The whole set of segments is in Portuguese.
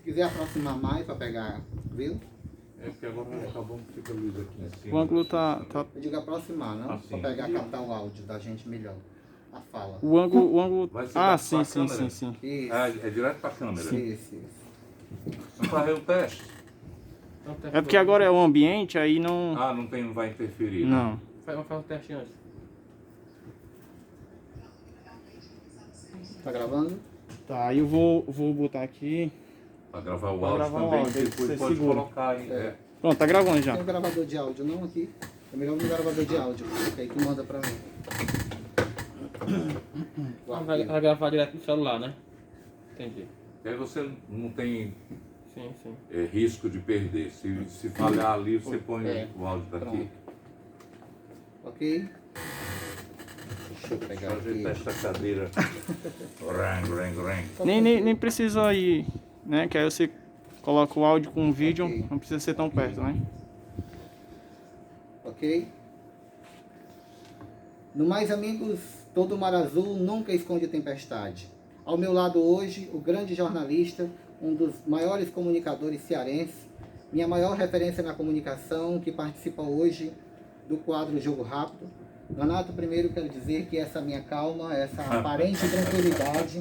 quiser aproximar mais para pegar, viu? É porque agora acabou que fica a luz aqui em cima. O ângulo tá... Eu digo aproximar, não? Assim. Para pegar, captar o áudio da gente melhor. A fala. O ângulo... Vai ser Ah, da sim, sua sim, câmera? sim, sim. Isso. Ah, é direto para a câmera. Isso. Vamos fazer o teste? É porque agora é o ambiente, aí não... Ah, não vai interferir. Não. Vamos fazer o teste antes. Tá gravando? Tá, aí eu vou botar aqui. Para gravar o Pra áudio gravar o também, áudio, aí depois você pode segura. colocar aí. É. Pronto, tá gravando já. Tem um gravador de áudio não aqui? É melhor um gravador de áudio, que aí que manda pra mim. O Vai arquivo. gravar direto no celular, né? Entendi. E aí você não tem Sim, sim. risco de perder. Se falhar ali, você põe o áudio daqui. Pronto. Ok? Deixa eu pegar Só ajeitar aqui. essa cadeira. Rang. Nem precisa ir, né? Que aí você coloca o áudio com o vídeo, Ok. não precisa ser tão perto, né? Ok? No Mais Amigos, todo mar azul nunca esconde tempestade. Ao meu lado hoje, o grande jornalista, um dos maiores comunicadores cearenses, minha maior referência na comunicação, que participa hoje do quadro Jogo Rápido. Nonato, primeiro quero dizer que essa minha calma, essa aparente tranquilidade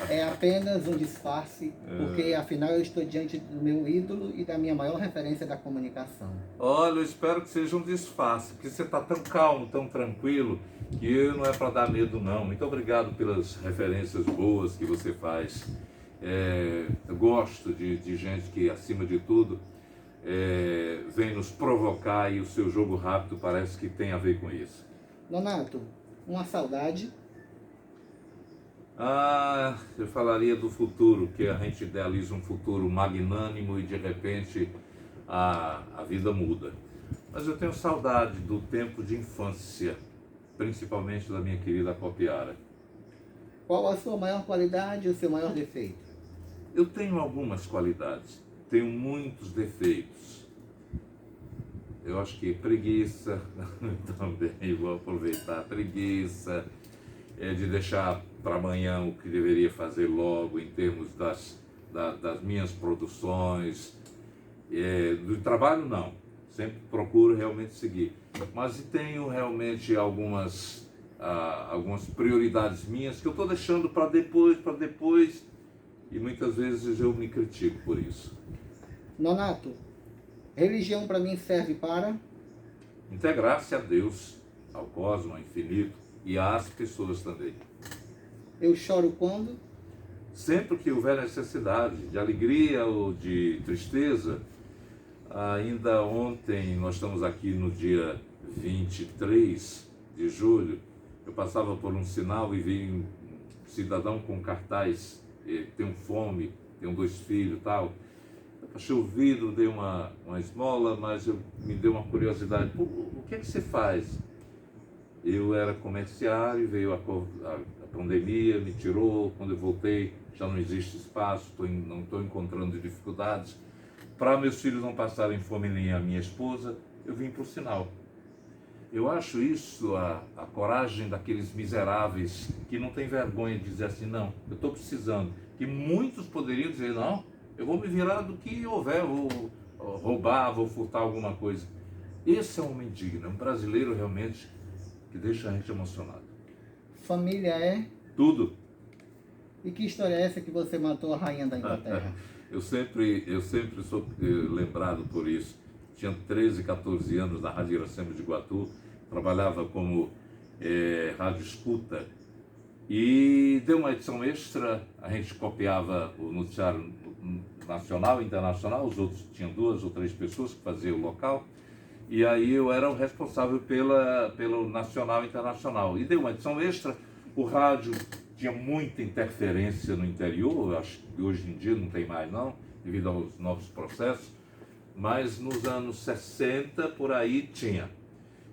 é apenas um disfarce, porque afinal eu estou diante do meu ídolo e da minha maior referência da comunicação. Olha, eu espero que seja um disfarce, porque você está tão calmo, tão tranquilo, que não é para dar medo não. Muito obrigado pelas referências boas que você faz. Eu gosto de gente que, acima de tudo, vem nos provocar, e o seu Jogo Rápido parece que tem a ver com isso. Nonato, uma saudade. Ah, eu falaria do futuro, que a gente idealiza um futuro magnânimo e de repente a vida muda. Mas eu tenho saudade do tempo de infância, principalmente da minha querida Copiara. Qual a sua maior qualidade e o seu maior defeito? Eu tenho algumas qualidades, tenho muitos defeitos. Eu acho que preguiça, também vou aproveitar, preguiça, de deixar para amanhã o que deveria fazer logo em termos das minhas produções. Do trabalho não, sempre procuro realmente seguir. Mas tenho realmente algumas prioridades minhas que eu estou deixando para depois, e muitas vezes eu me critico por isso. Nonato, religião para mim serve para... Integrar-se a Deus, ao cosmos, ao infinito e às pessoas também. Eu choro quando... Sempre que houver necessidade de alegria ou de tristeza. Ainda ontem, nós estamos aqui no dia 23 de julho, eu passava por um sinal e vi um cidadão com cartaz, tenho fome, tenho 2 filhos e tal. Eu achei o vidro, dei uma esmola, mas me deu uma curiosidade. O que é que você faz? Eu era comerciário, veio a pandemia, me tirou. Quando eu voltei, já não existe espaço, não estou encontrando dificuldades. Para meus filhos não passarem fome, nem a minha esposa, eu vim para o sinal. Eu acho isso a coragem daqueles miseráveis que não tem vergonha de dizer assim, não, eu estou precisando. Que muitos poderiam dizer, não, eu vou me virar do que houver, vou roubar, vou furtar alguma coisa. Esse é um homem digno, é um brasileiro realmente que deixa a gente emocionado. Família é... Tudo. E que história é essa que você matou a rainha da Inglaterra? Eu sempre sou lembrado por isso. Tinha 13, 14 anos na Rádio Iracema de Iguatu, trabalhava como rádio escuta, e deu uma edição extra, a gente copiava o noticiário nacional e internacional, os outros tinham 2 ou 3 pessoas que faziam o local, e aí eu era o responsável pelo nacional e internacional. E deu uma edição extra, o rádio tinha muita interferência no interior, eu acho que hoje em dia não tem mais não, devido aos novos processos, mas nos anos 60 por aí tinha.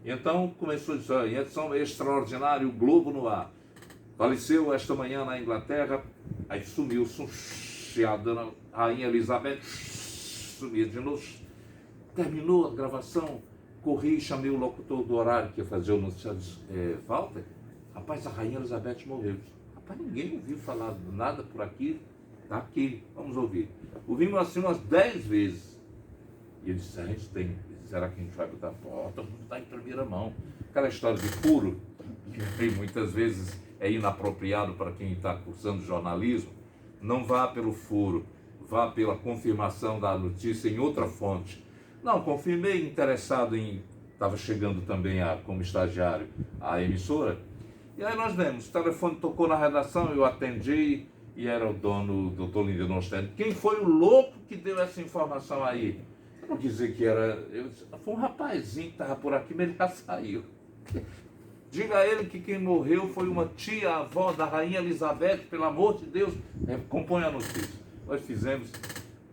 Então começou a dizer, em edição extraordinária, o Globo no ar. Faleceu esta manhã na Inglaterra, aí sumiu-se um chiado na Rainha Elizabeth, sumia de novo. Terminou a gravação, corri e chamei o locutor do horário que ia fazer o noticiário, Walter, rapaz, a Rainha Elizabeth morreu. Rapaz, ninguém ouviu falar nada por aqui, Está aqui, vamos ouvir. Ouvimos assim umas 10 vezes. E ele disse, a gente tem, será que a gente vai botar? Todo mundo está em primeira mão. Aquela história de furo, que muitas vezes é inapropriado para quem está cursando jornalismo. Não vá pelo furo, vá pela confirmação da notícia em outra fonte. Não, confirmei, interessado em... Estava chegando também como estagiário à emissora. E aí nós demos, o telefone tocou na redação, eu atendi e era o dono, o doutor Lindon Stern. Quem foi o louco que deu essa informação aí? Eu não quis dizer que era... foi um rapazinho que estava por aqui, mas ele já saiu. Diga a ele que quem morreu foi uma tia-avó da Rainha Elizabeth, pelo amor de Deus, compõe a notícia. Nós fizemos,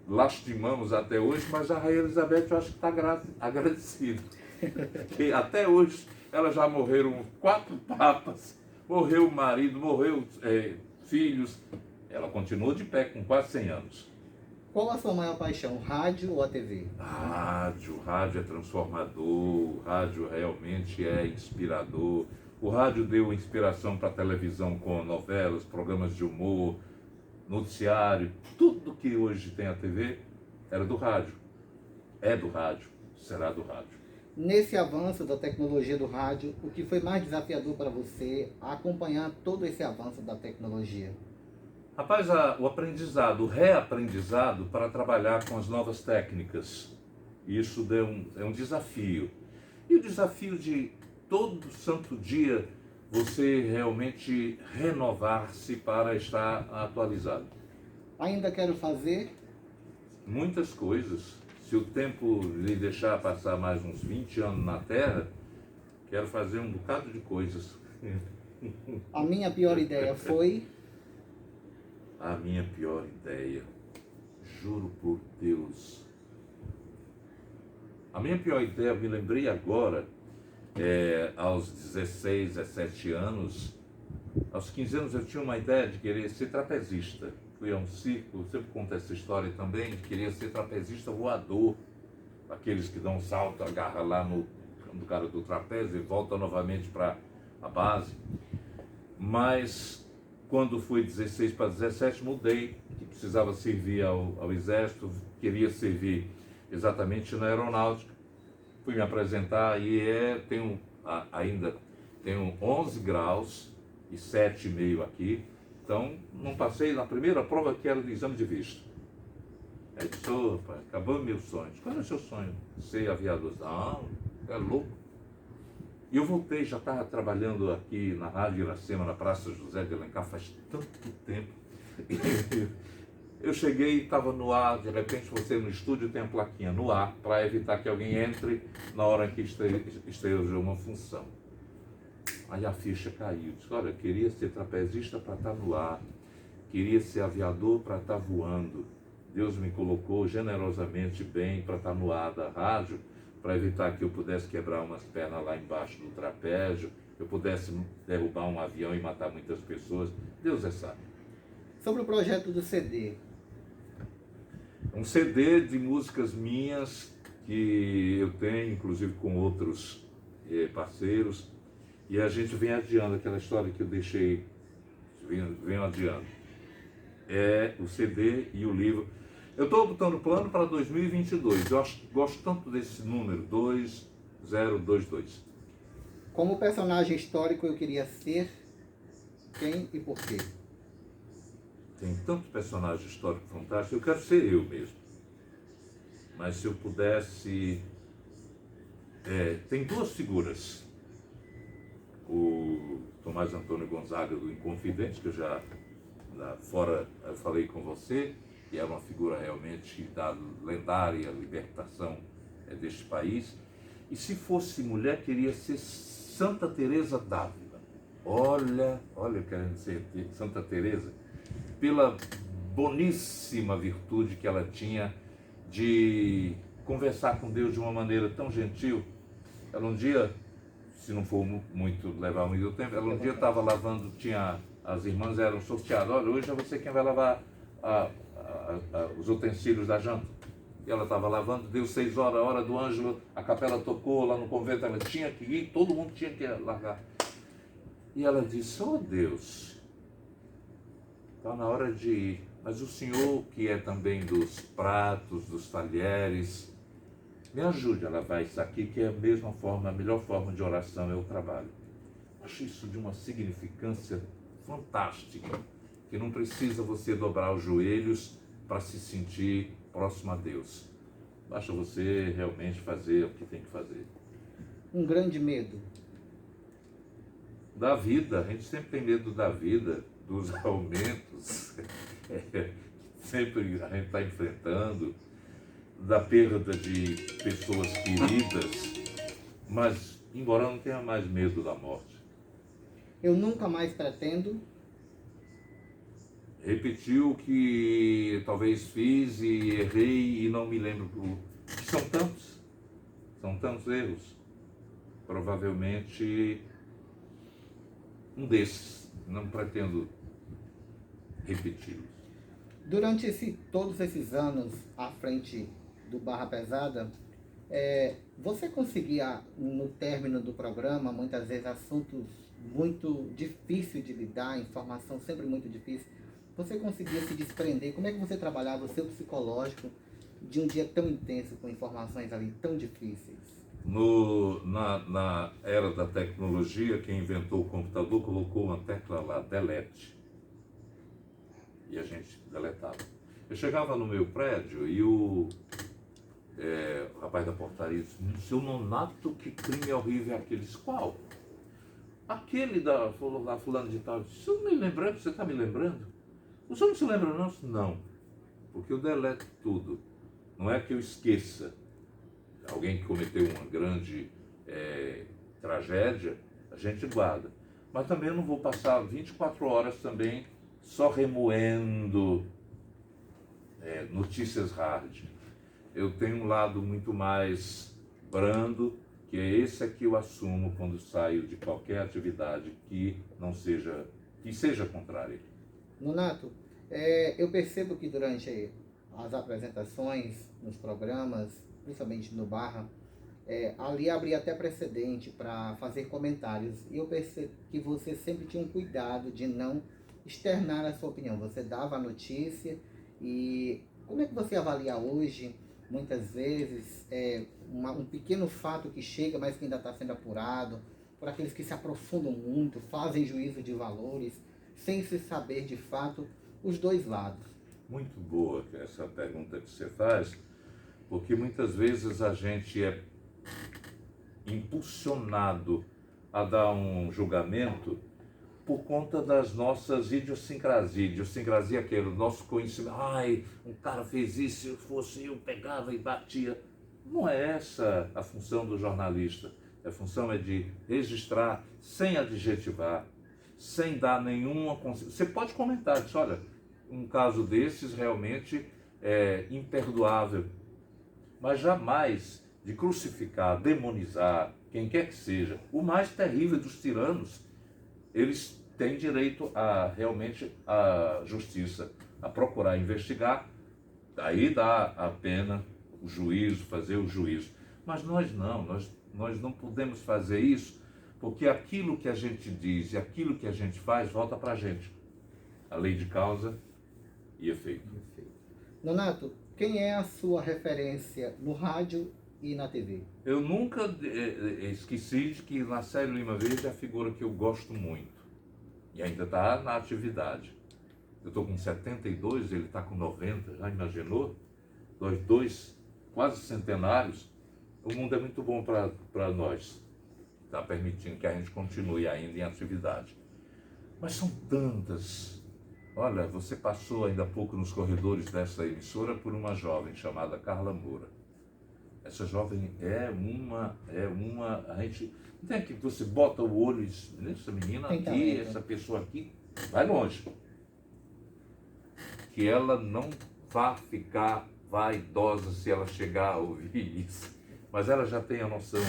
lastimamos até hoje, mas a Rainha Elizabeth eu acho que está agradecida. E até hoje, elas já morreram 4 papas, morreu o marido, morreu filhos, ela continuou de pé com quase 100 anos. Qual a sua maior paixão, rádio ou a TV? Rádio é transformador, o rádio realmente é inspirador. O rádio deu inspiração para a televisão com novelas, programas de humor, noticiário. Tudo que hoje tem a TV era do rádio. É do rádio, será do rádio. Nesse avanço da tecnologia do rádio, o que foi mais desafiador para você acompanhar todo esse avanço da tecnologia? Rapaz, o aprendizado, o reaprendizado para trabalhar com as novas técnicas. Isso é um desafio. E o desafio de todo santo dia você realmente renovar-se para estar atualizado. Ainda quero fazer? Muitas coisas. Se o tempo lhe deixar passar mais uns 20 anos na Terra, quero fazer um bocado de coisas. A minha pior ideia foi... A minha pior ideia, juro por Deus. A minha pior ideia, me lembrei agora, aos 16, 17 anos, aos 15 anos eu tinha uma ideia de querer ser trapezista. Fui a um circo, sempre conto essa história também, de querer ser trapezista voador. Aqueles que dão um salto, agarra lá no cara do trapézio e volta novamente para a base. Mas... quando fui 16 para 17, mudei, que precisava servir ao Exército, queria servir exatamente na Aeronáutica. Fui me apresentar e ainda tenho 11 graus e 7,5 aqui. Então, não passei na primeira prova, que era do exame de vista. Aí disse, pai, acabou meu sonho. Qual é o seu sonho? Ser aviador. Não, é louco. E eu voltei, já estava trabalhando aqui na Rádio Iracema, na Praça José de Alencar, faz tanto tempo. Eu cheguei e estava no ar, de repente você no estúdio tem a plaquinha no ar, para evitar que alguém entre na hora que esteja uma função. Aí a ficha caiu, disse, olha, eu queria ser trapezista para estar no ar, queria ser aviador para estar voando. Deus me colocou generosamente bem para estar no ar da rádio, para evitar que eu pudesse quebrar umas pernas lá embaixo do trapézio, eu pudesse derrubar um avião e matar muitas pessoas. Deus é sábio. Sobre o projeto do CD. Um CD de músicas minhas que eu tenho, inclusive com outros parceiros, e a gente vem adiando aquela história que eu deixei, venho adiando. É o CD e o livro. Eu estou botando plano para 2022. Eu gosto tanto desse número, 2022. Como personagem histórico eu queria ser, quem e por quê? Tem tanto personagem histórico fantástico, eu quero ser eu mesmo. Mas se eu pudesse... tem 2 figuras. O Tomás Antônio Gonzaga, do Inconfidente, que eu já, fora, eu falei com você, que é uma figura realmente da lendária libertação deste país. E se fosse mulher, queria ser Santa Teresa d'Ávila. Olha, querendo ser Santa Teresa, pela boníssima virtude que ela tinha de conversar com Deus de uma maneira tão gentil. Ela um dia, se não for levar muito tempo, ela um dia estava lavando, as irmãs eram sorteadas, olha, hoje é você quem vai lavar os utensílios da janta. E ela estava lavando, deu 6 horas, a hora do Ângelo, a capela tocou lá no convento, ela tinha que ir, todo mundo tinha que largar. E ela disse, Deus, está na hora de ir. Mas o Senhor, que é também dos pratos, dos talheres, me ajude a lavar isso aqui, que é a mesma forma, a melhor forma de oração é o trabalho. Acho isso de uma significância fantástica, que não precisa você dobrar os joelhos para se sentir próximo a Deus. Basta você realmente fazer o que tem que fazer. Um grande medo. Da vida, a gente sempre tem medo da vida, dos aumentos, sempre a gente está enfrentando, da perda de pessoas queridas, mas embora eu não tenha mais medo da morte. Eu nunca mais pretendo. Repetir o que talvez fiz e errei e não me lembro. São tantos erros. Provavelmente um desses, não pretendo repeti-los. Durante todos esses anos à frente do Barra Pesada, você conseguia, no término do programa, muitas vezes assuntos muito difíceis de lidar, informação sempre muito difícil, você conseguia se desprender? Como é que você trabalhava o seu psicológico de um dia tão intenso, com informações ali tão difíceis? Na era da tecnologia, quem inventou o computador colocou uma tecla lá, delete. E a gente deletava. Eu chegava no meu prédio e o rapaz da portaria disse: seu Nonato, que crime horrível é aquele? Disse: qual? Aquele da fulano de tal. Disse: me lembrando, você está me lembrando? O senhor não se lembra não? Disse: não, porque eu deleto tudo. Não é que eu esqueça. Alguém que cometeu uma grande tragédia, a gente guarda. Mas também eu não vou passar 24 horas também só remoendo notícias hard. Eu tenho um lado muito mais brando, que é esse que eu assumo quando saio de qualquer atividade que seja contrária. Nonato, eu percebo que durante as apresentações, nos programas, principalmente no Barra, ali abria até precedente para fazer comentários. E eu percebo que você sempre tinha um cuidado de não externar a sua opinião. Você dava a notícia. E como é que você avalia hoje, muitas vezes, um pequeno fato que chega, mas que ainda está sendo apurado, por aqueles que se aprofundam muito, fazem juízo de valores, sem se saber de fato os dois lados? Muito boa essa pergunta que você faz, porque muitas vezes a gente é impulsionado a dar um julgamento por conta das nossas idiosincrasias. Idiosincrasia é aquele, o nosso conhecimento. Ai, um cara fez isso, se eu fosse eu pegava e batia. Não é essa a função do jornalista. A função é de registrar sem adjetivar, sem dar nenhuma... Você pode comentar, diz, olha, um caso desses realmente é imperdoável, mas jamais de crucificar, demonizar, quem quer que seja. O mais terrível dos tiranos, eles têm direito a realmente a justiça, a procurar investigar, aí dá a pena, o juízo, fazer o juízo. Mas nós não podemos fazer isso, porque aquilo que a gente diz e aquilo que a gente faz volta para a gente. A lei de causa e efeito. Nonato, quem é a sua referência no rádio e na TV? Eu nunca esqueci de que na série Lima Verde é a figura que eu gosto muito. E ainda está na atividade. Eu estou com 72, ele está com 90, já imaginou? Nós dois, quase centenários. O mundo é muito bom para nós. Está permitindo que a gente continue ainda em atividade. Mas são tantas. Olha, você passou ainda há pouco nos corredores dessa emissora por uma jovem chamada Carla Moura. Essa jovem a gente não tem que você bota o olho e diz, essa menina aqui, essa pessoa aqui, vai longe. Que ela não vá ficar vaidosa se ela chegar a ouvir isso. Mas ela já tem a noção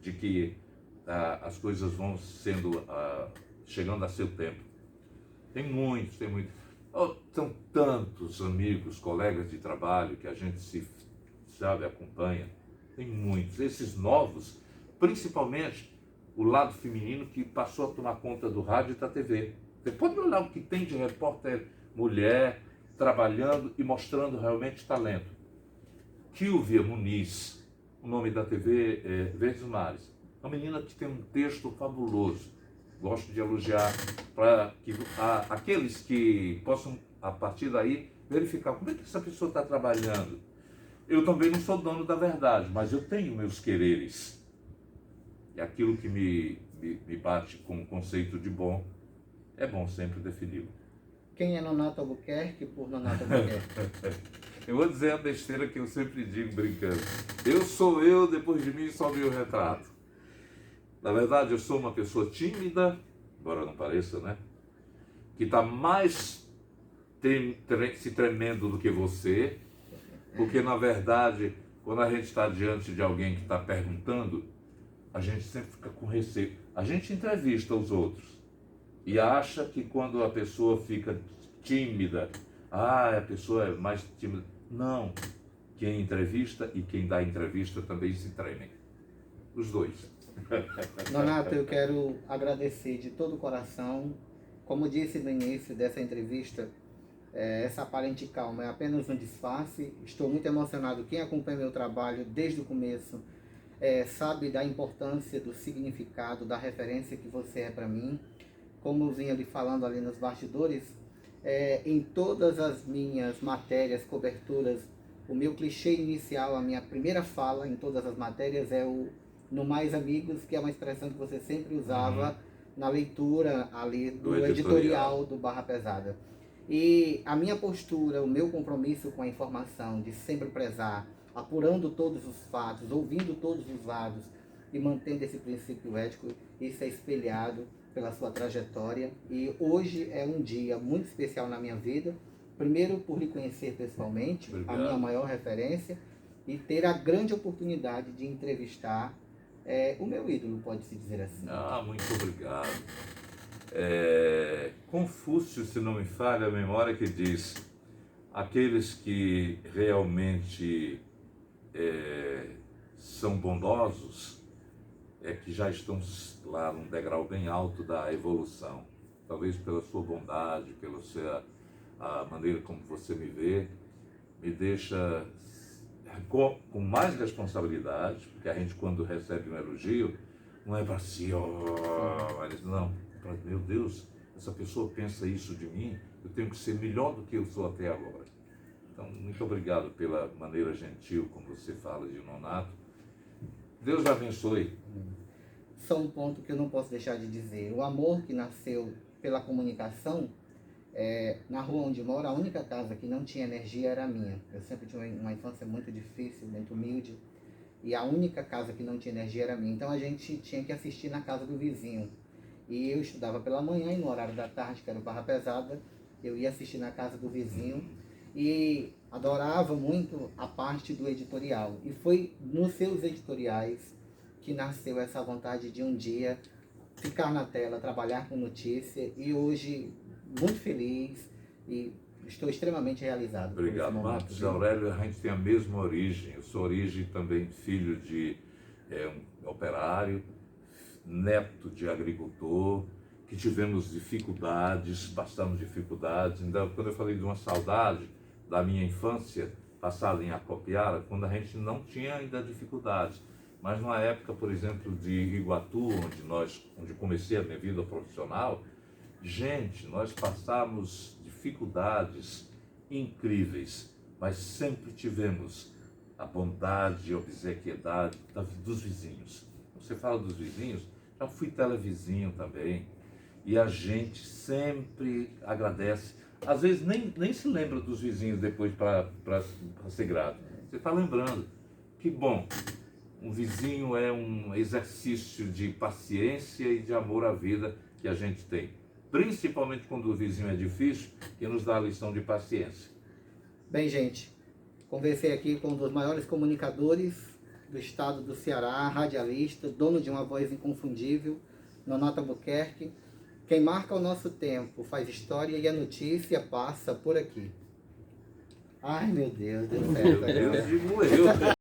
de que as coisas vão chegando a seu tempo. Tem muitos. São tantos amigos, colegas de trabalho que a gente acompanha. Tem muitos. Esses novos, principalmente o lado feminino que passou a tomar conta do rádio e da TV. Você pode olhar o que tem de repórter mulher, trabalhando e mostrando realmente talento. Kilvia Muniz, o nome da TV é Verdes Mares. É uma menina que tem um texto fabuloso. Gosto de elogiar para que aqueles que possam, a partir daí, verificar como é que essa pessoa está trabalhando. Eu também não sou dono da verdade, mas eu tenho meus quereres. E aquilo que me bate como conceito de bom, é bom sempre defini-lo. Quem é Nonato Albuquerque por Nonato Albuquerque? Eu vou dizer a besteira que eu sempre digo brincando. Eu sou eu, depois de mim só meu retrato. Na verdade, eu sou uma pessoa tímida, embora não pareça, né? Que está mais se tremendo do que você, porque na verdade, quando a gente está diante de alguém que está perguntando, a gente sempre fica com receio. A gente entrevista os outros e acha que quando a pessoa fica tímida, a pessoa é mais tímida. Não. Quem entrevista e quem dá entrevista também se tremem. Os dois. Nonato, eu quero agradecer de todo o coração. Como disse no início dessa entrevista, essa aparente calma é apenas um disfarce. Estou muito emocionado. Quem acompanha meu trabalho desde o começo sabe da importância, do significado, da referência que você é para mim. Como eu vinha lhe falando ali nos bastidores, em todas as minhas matérias, coberturas, o meu clichê inicial, a minha primeira fala em todas as matérias é o "no mais amigos", que é uma expressão que você sempre usava na leitura ali do editorial do Barra Pesada. E a minha postura, o meu compromisso com a informação, de sempre prezar, apurando todos os fatos, ouvindo todos os lados e mantendo esse princípio ético, isso é espelhado pela sua trajetória. E hoje é um dia muito especial na minha vida, primeiro por lhe conhecer pessoalmente, Obrigado. a minha maior referência, e ter a grande oportunidade de entrevistar o meu ídolo, pode-se dizer assim. Muito obrigado. Confúcio, se não me falha a memória, que diz: aqueles que realmente são bondosos que já estão lá num degrau bem alto da evolução. Talvez pela sua bondade, a maneira como você me vê, me deixa com mais responsabilidade, porque a gente, quando recebe um elogio, não é para si, mas não, meu Deus, essa pessoa pensa isso de mim, eu tenho que ser melhor do que eu sou até agora. Então, muito obrigado pela maneira gentil como você fala de Nonato. Deus abençoe. Só um ponto que eu não posso deixar de dizer: o amor que nasceu pela comunicação, na rua onde moro, a única casa que não tinha energia era a minha. Eu sempre tive uma infância muito difícil, muito humilde, e a única casa que não tinha energia era a minha. Então a gente tinha que assistir na casa do vizinho. E eu estudava pela manhã, e no horário da tarde, que era o Barra Pesada, eu ia assistir na casa do vizinho e adorava muito a parte do editorial. E foi nos seus editoriais que nasceu essa vontade de um dia ficar na tela, trabalhar com notícia, e hoje muito feliz e estou extremamente realizado. Obrigado, Marcos Aurélio. A gente tem a mesma origem. Eu sou origem também filho de um operário, neto de agricultor, que tivemos dificuldades, passamos dificuldades. Então, quando eu falei de uma saudade da minha infância passada em Acopiara, quando a gente não tinha ainda dificuldades, mas numa época, por exemplo, de Iguatu, onde comecei a minha vida profissional, gente, nós passamos dificuldades incríveis, mas sempre tivemos a bondade e a obsequiedade dos vizinhos. Você fala dos vizinhos, já fui televizinho também, e a gente sempre agradece. Às vezes nem se lembra dos vizinhos depois para ser grato. Você está lembrando. Que bom. Um vizinho é um exercício de paciência e de amor à vida que a gente tem. Principalmente quando o vizinho é difícil, que nos dá a lição de paciência. Bem, gente, conversei aqui com um dos maiores comunicadores do estado do Ceará, radialista, dono de uma voz inconfundível, Nonato Albuquerque. Quem marca o nosso tempo faz história e a notícia passa por aqui. Ai, meu Deus, deu certo. Eu digo eu.